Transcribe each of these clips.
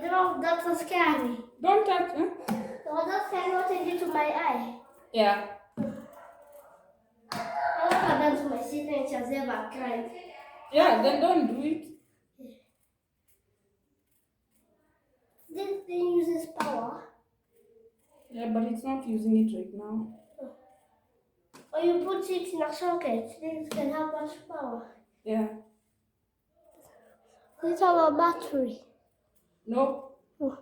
No, that was scary. Don't touch, huh? No, that scary what it did to my eye. Yeah. I never done to my sister and she has ever cried. Yeah, then don't do it. This thing uses power. Yeah, but it's not using it right now. Or you put it in a socket. This can have much power. Yeah. Does it have a battery? No. Oh.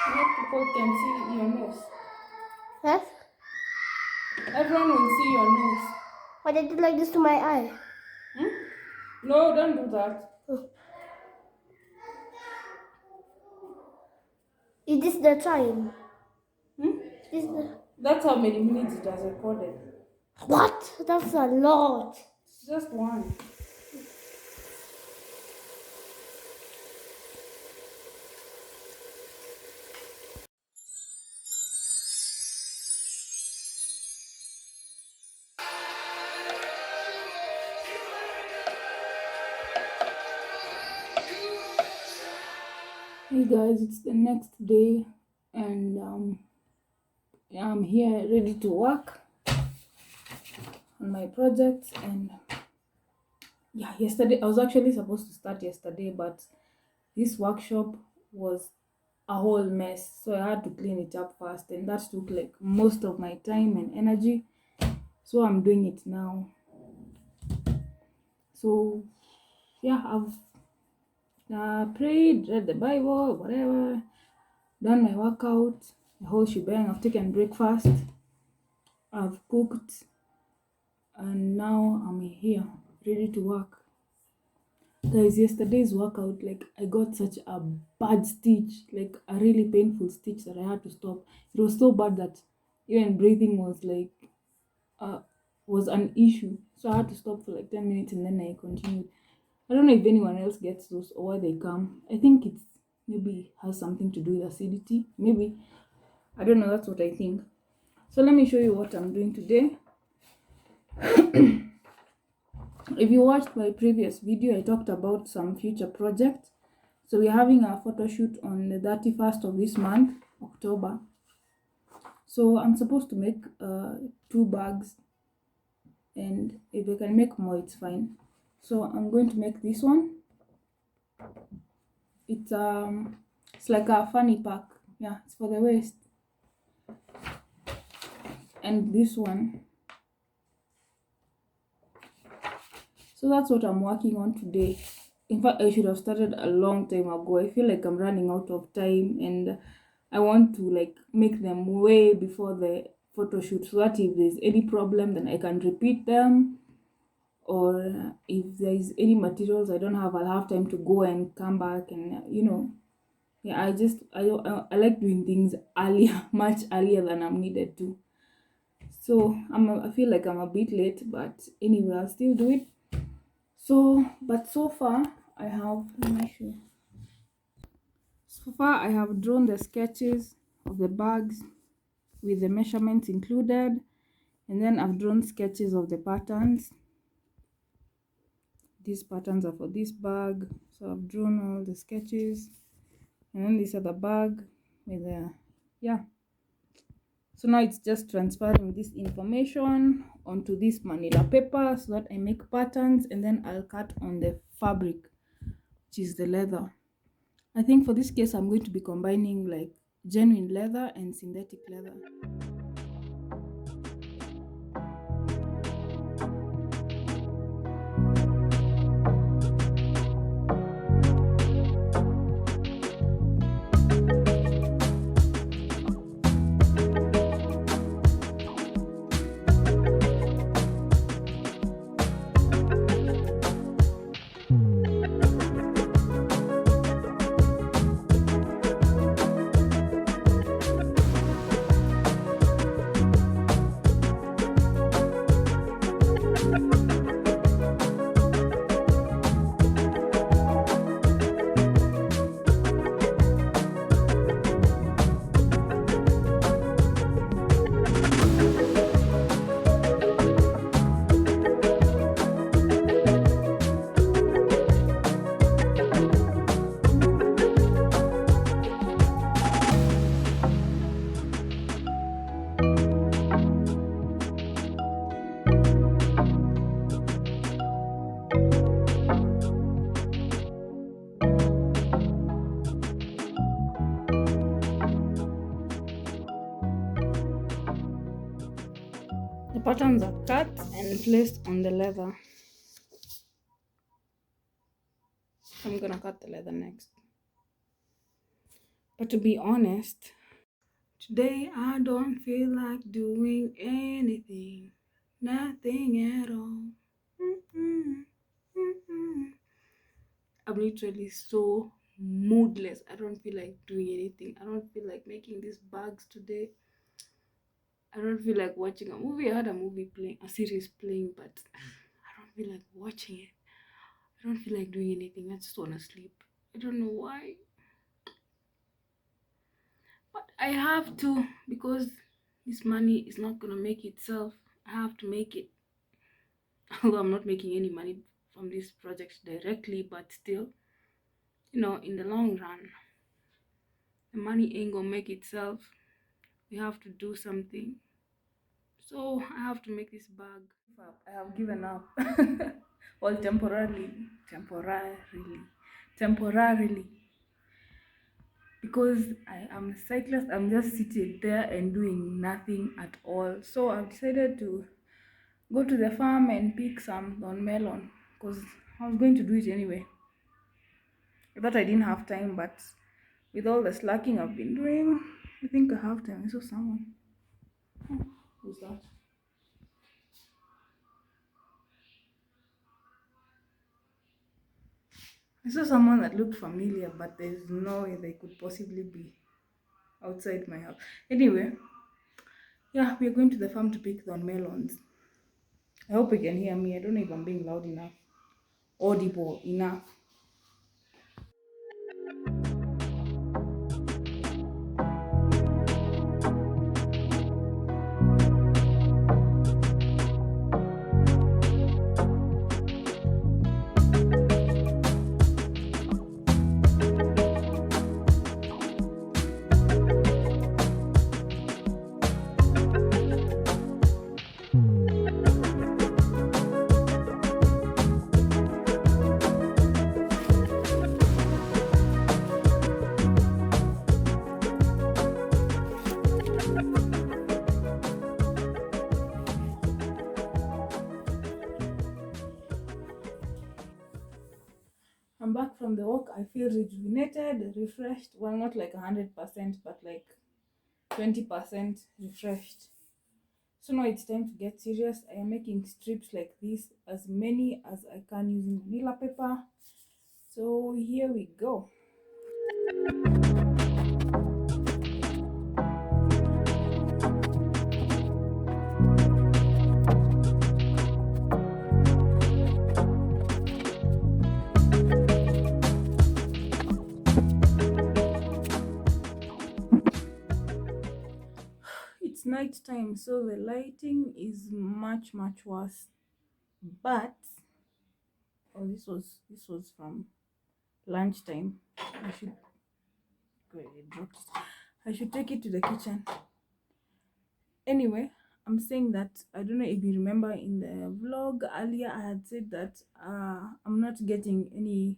Not people can see your nose. Yes? Everyone will see your nose. Why did you do like this to my eye? Hmm? No, don't do that. Oh. Is this the time? Hmm? Is the... That's how many minutes it has recorded. What? That's a lot. It's just one. Hey guys, it's the next day and I'm here ready to work on my projects. And yeah, yesterday I was actually supposed to start yesterday, but this workshop was a whole mess, so I had to clean it up fast, and that took like most of my time and energy. So I'm doing it now. So yeah, I've prayed, read the Bible, whatever, done my workout, the whole shebang. I've taken breakfast, I've cooked, and now I'm here ready to work. Guys, yesterday's workout, like I got such a bad stitch, like a really painful stitch that I had to stop. It was so bad that even breathing was like uh was an issue. So I had to stop for like 10 minutes and then I continued. I don't know if anyone else gets those or why they come. I think it's maybe has something to do with acidity. Maybe. I don't know, that's what I think. So let me show you what I'm doing today. If you watched my previous video, I talked about some future projects. So we're having a photo shoot on the 31st of this month, October. So I'm supposed to make 2 bags, and if I can make more, it's fine. So I'm going to make this one. It's like a fanny pack. Yeah, it's for the waist. And this one. So that's what I'm working on today. In fact, I should have started a long time ago. I feel like I'm running out of time and I want to like make them way before the photo shoot so that if there's any problem then I can repeat them, or if there's any materials I don't have, I'll have time to go and come back. And yeah, I like doing things earlier, much earlier than I'm needed to. So I feel like I'm a bit late, but anyway, I'll still do it. But so far I have, let me show you. So far I have drawn the sketches of the bags with the measurements included, and then I've drawn sketches of the patterns. These patterns are for this bag, so I've drawn all the sketches, and then this other bag. with the, yeah. So now it's just transferring this information onto this manila paper so that I make patterns, and then I'll cut on the fabric, which is the leather. I think for this case I'm going to be combining like genuine leather and synthetic leather. The patterns are cut and placed on the leather. I'm gonna cut the leather next. But to be honest, today I don't feel like doing anything, nothing at all. Mm-mm, mm-mm. I'm literally so moodless. I don't feel like doing anything. I don't feel like making these bags today. I don't feel like watching a movie. I had a movie playing, a series playing, but I don't feel like watching it. I don't feel like doing anything. I just want to sleep. I don't know why. But I have to, because this money is not going to make itself. I have to make it. Although I'm not making any money from this project directly, but still, in the long run, the money ain't going to make itself. We have to do something. So I have to make this bag. I have given up. Well, temporarily, because I am a cyclist. I'm just sitting there and doing nothing at all. So I've decided to go to the farm and pick some on melon, because I was going to do it anyway. I thought I didn't have time, but with all the slacking I've been doing, I think I have time. I saw someone. Who's that? I saw someone that looked familiar, but there's no way they could possibly be outside my house. Anyway, yeah, we're going to the farm to pick the melons. I hope you can hear me. I don't know if I'm being loud enough, audible enough. I'm back from the walk. I feel rejuvenated, refreshed. Well, not like 100%, but like 20% refreshed. So now it's time to get serious. I am making strips like this, as many as I can using manila paper. So here we go. It's night time, so the lighting is much worse. But this was from lunchtime. I should go and drop it. I should take it to the kitchen. Anyway, I'm saying that I don't know if you remember in the vlog earlier, I had said that I'm not getting any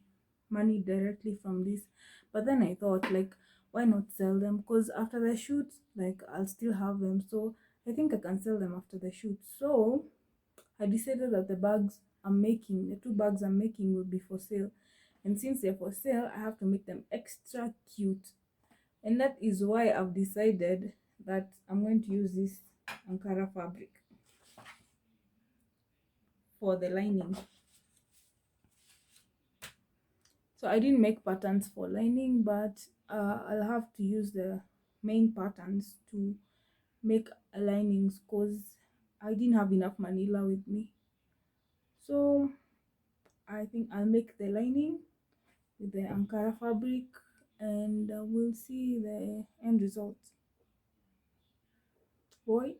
money directly from this, but then I thought, like, why not sell them? Because after the shoot, like, I'll still have them, so I think I can sell them after the shoot. So I decided that the bags I'm making, the 2 bags I'm making, will be for sale, and since they're for sale, I have to make them extra cute, and that is why I've decided that I'm going to use this Ankara fabric for the lining. So I didn't make patterns for lining, but I'll have to use the main patterns to make linings because I didn't have enough manila with me. So I think I'll make the lining with the Ankara fabric, and we'll see the end result. Boy,